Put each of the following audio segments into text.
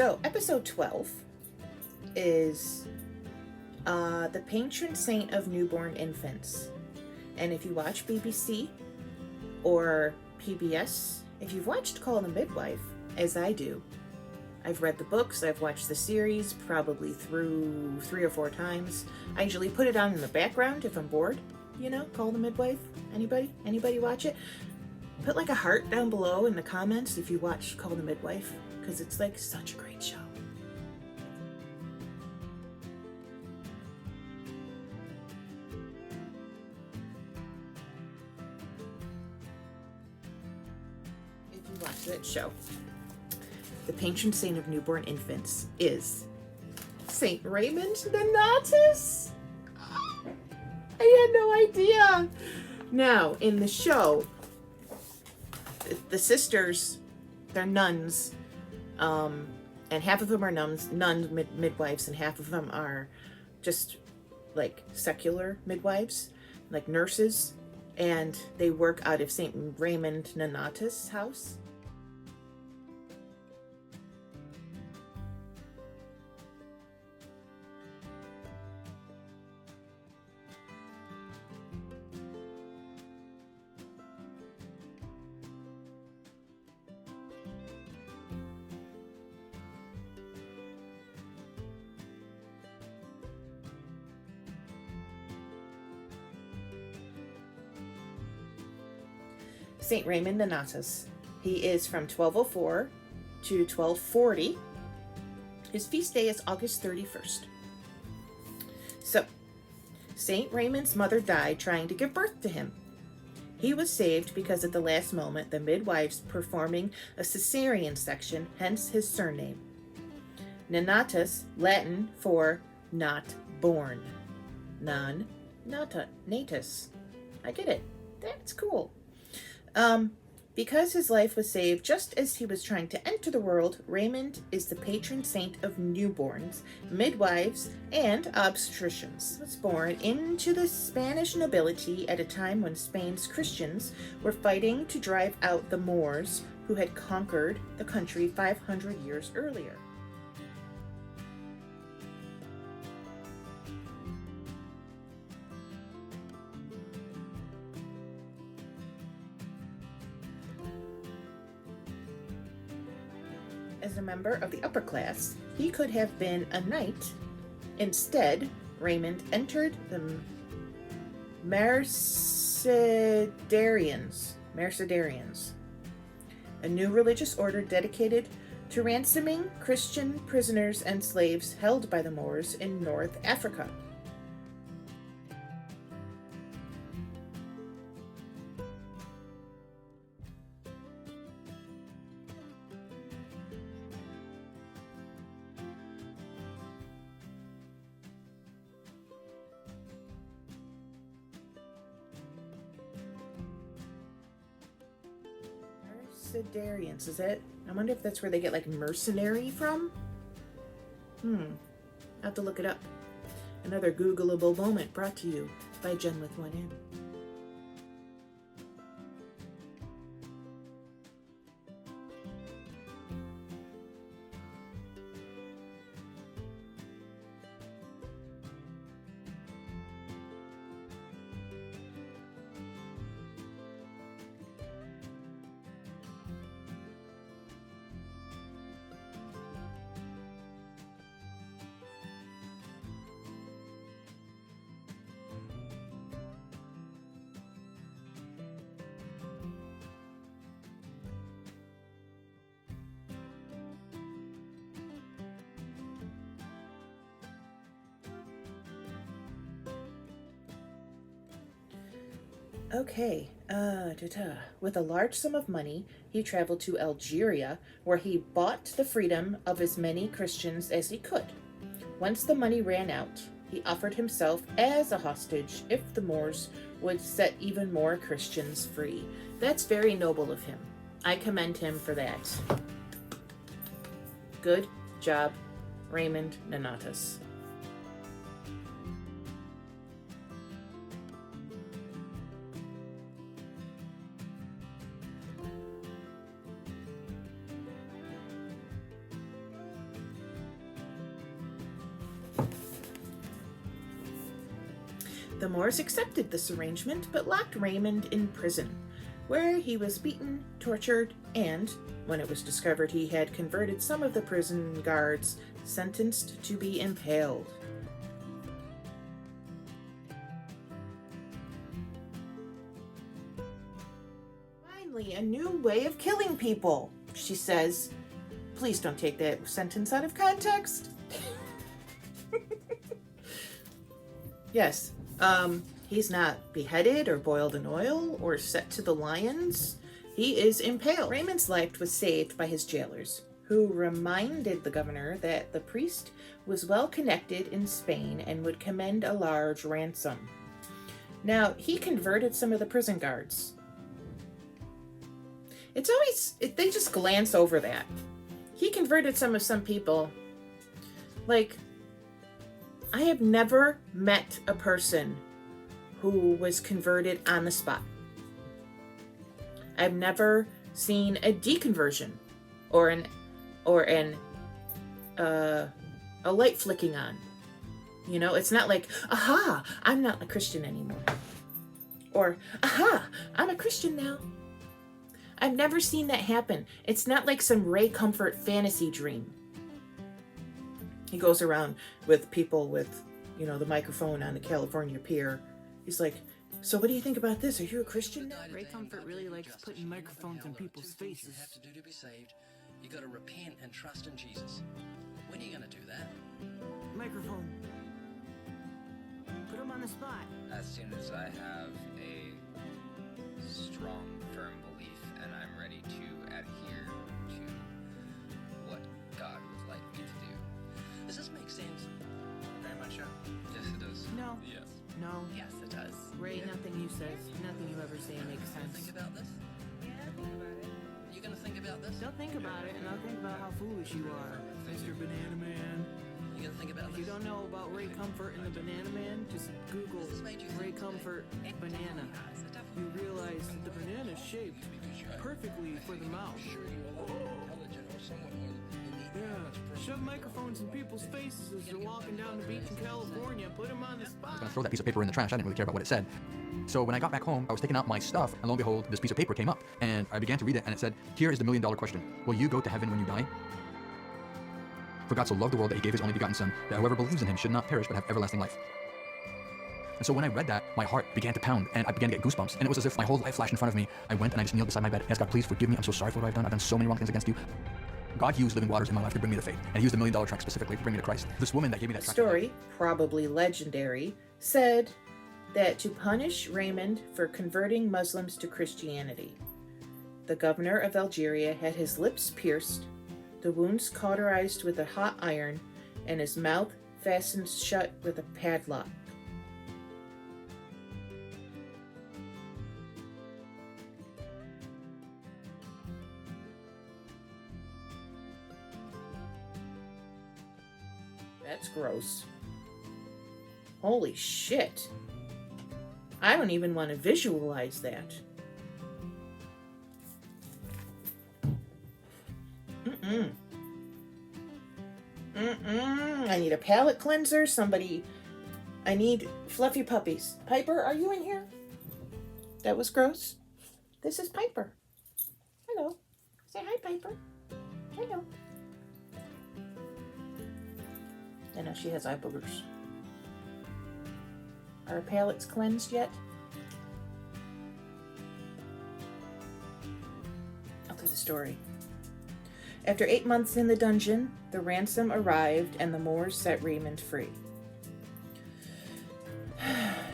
So, episode 12 is the patron saint of newborn infants. And if you watch BBC or PBS, if you've watched Call the Midwife, as I do, I've read the books, I've watched the series probably through 3 or 4 times. I usually put it on in the background if I'm bored, Call the Midwife. Anybody watch it? Put like a heart down below in the comments if you watch Call the Midwife, because it's like such a great show. If you watch that show, the patron saint of newborn infants is Saint Raymond Nonnatus. I had no idea. Now, in the show, the sisters, they're nuns, and half of them are midwives, and half of them are just like secular midwives, like nurses, and they work out of Saint Raymond Nonnatus' house. Saint Raymond Nonnatus. He is from 1204 to 1240. His feast day is August 31st. So, Saint Raymond's mother died trying to give birth to him. He was saved because at the last moment the midwives performing a cesarean section, hence his surname. Nonnatus, Latin for not born. Natus. I get it. That's cool. Because his life was saved just as he was trying to enter the world, Raymond is the patron saint of newborns, midwives, and obstetricians. He was born into the Spanish nobility at a time when Spain's Christians were fighting to drive out the Moors who had conquered the country 500 years earlier. As a member of the upper class, he could have been a knight. Instead, Raymond entered the Mercedarians, a new religious order dedicated to ransoming Christian prisoners and slaves held by the Moors in North Africa. Mercedarians, is it? I wonder if that's where they get like mercenary from? I'll have to look it up. Another Googleable moment brought to you by Jen with one N. Okay, with a large sum of money, he traveled to Algeria, where he bought the freedom of as many Christians as he could. Once the money ran out, he offered himself as a hostage if the Moors would set even more Christians free. That's very noble of him. I commend him for that. Good job, Raymond Nonnatus. The Moors accepted this arrangement but locked Raymond in prison, where he was beaten, tortured, and, when it was discovered he had converted some of the prison guards, sentenced to be impaled. Finally, a new way of killing people, she says. Please don't take that sentence out of context. Yes, he's not beheaded or boiled in oil or set to the lions. He is impaled. Raymond's life was saved by his jailers, who reminded the governor that the priest was well connected in Spain and would command a large ransom. Now, he converted some of the prison guards. It's always, they just glance over that. He converted some people. Like, I have never met a person who was converted on the spot. I've never seen a deconversion or a light flicking on. You know, it's not like, aha, I'm not a Christian anymore. Or, aha, I'm a Christian now. I've never seen that happen. It's not like some Ray Comfort fantasy dream. He goes around with people with, you know, the microphone on the California pier. He's like, so what do you think about this? Are you a Christian now? Ray Comfort really likes putting microphones in people's faces. What you have to do to be saved, you got to repent and trust in Jesus. When are you going to do that? Microphone. Put him on the spot. As soon as I have a strong, firm belief and I'm ready to adhere to what God would like me to do. Does this make sense? Very much so. Yes, it does. No. Yes. No. Yes, it does. Ray, nothing you ever say makes Think sense. about this? Yeah, think about it. You going to think about this? Don't think about it, and I'll think about how foolish you are, Mr. Banana Man. You going to think about If you this? don't know about Ray Comfort and the Banana Man, just Google This made you Ray think Comfort banana. Yes, it You definitely. realize that the banana is shaped perfectly for the mouth. Yeah, shove microphones in people's faces as they're walking down the beach in California. Put them on the I was spot. gonna throw that piece of paper in the trash. I didn't really care about what it said. So when I got back home, I was taking out my stuff, and lo and behold, this piece of paper came up, and I began to read it, and it said, "Here is the $1,000,000 question: Will you go to heaven when you die? For God so loved the world that He gave His only begotten Son, that whoever believes in Him should not perish but have everlasting life." And so when I read that, my heart began to pound, and I began to get goosebumps, and it was as if my whole life flashed in front of me. I went and I just kneeled beside my bed. Yes, God, please forgive me. I'm so sorry for what I've done. I've done so many wrong things against you. God used living waters in my life to bring me to faith, and He used the $1,000,000 track specifically to bring me to Christ. This woman that gave me that track. Story, probably legendary, said that to punish Raymond for converting Muslims to Christianity, the governor of Algeria had his lips pierced, the wounds cauterized with a hot iron, and his mouth fastened shut with a padlock. That's gross. Holy shit. I don't even want to visualize that. I need a palate cleanser. Somebody... I need fluffy puppies. Piper, are you in here? That was gross. This is Piper. Hello. Say hi, Piper. Hello. I know she has eye boogers. Are her palates cleansed yet? I'll tell the story. After 8 months in the dungeon, the ransom arrived and the Moors set Raymond free.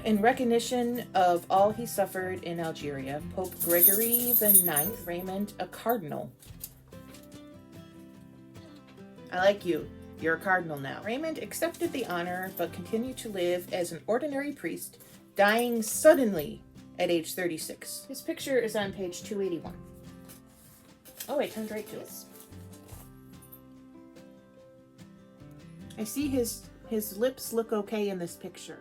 In recognition of all he suffered in Algeria, Pope Gregory IX, Raymond a cardinal. I like you. You're a cardinal now. Raymond accepted the honor, but continued to live as an ordinary priest, dying suddenly at age 36. His picture is on page 281. Oh, I turned right to it. I see his lips look okay in this picture.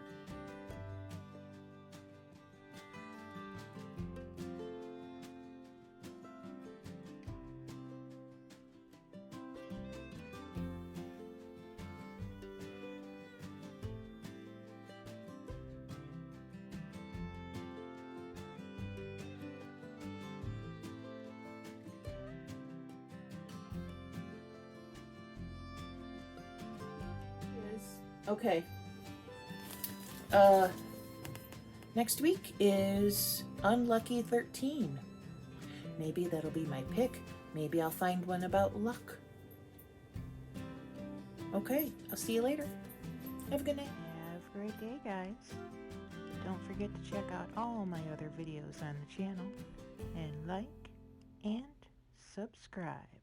Okay. Next week is Unlucky 13. Maybe that'll be my pick. Maybe I'll find one about luck. Okay, I'll see you later. Have a good night. Have a great day, guys. Don't forget to check out all my other videos on the channel and like and subscribe.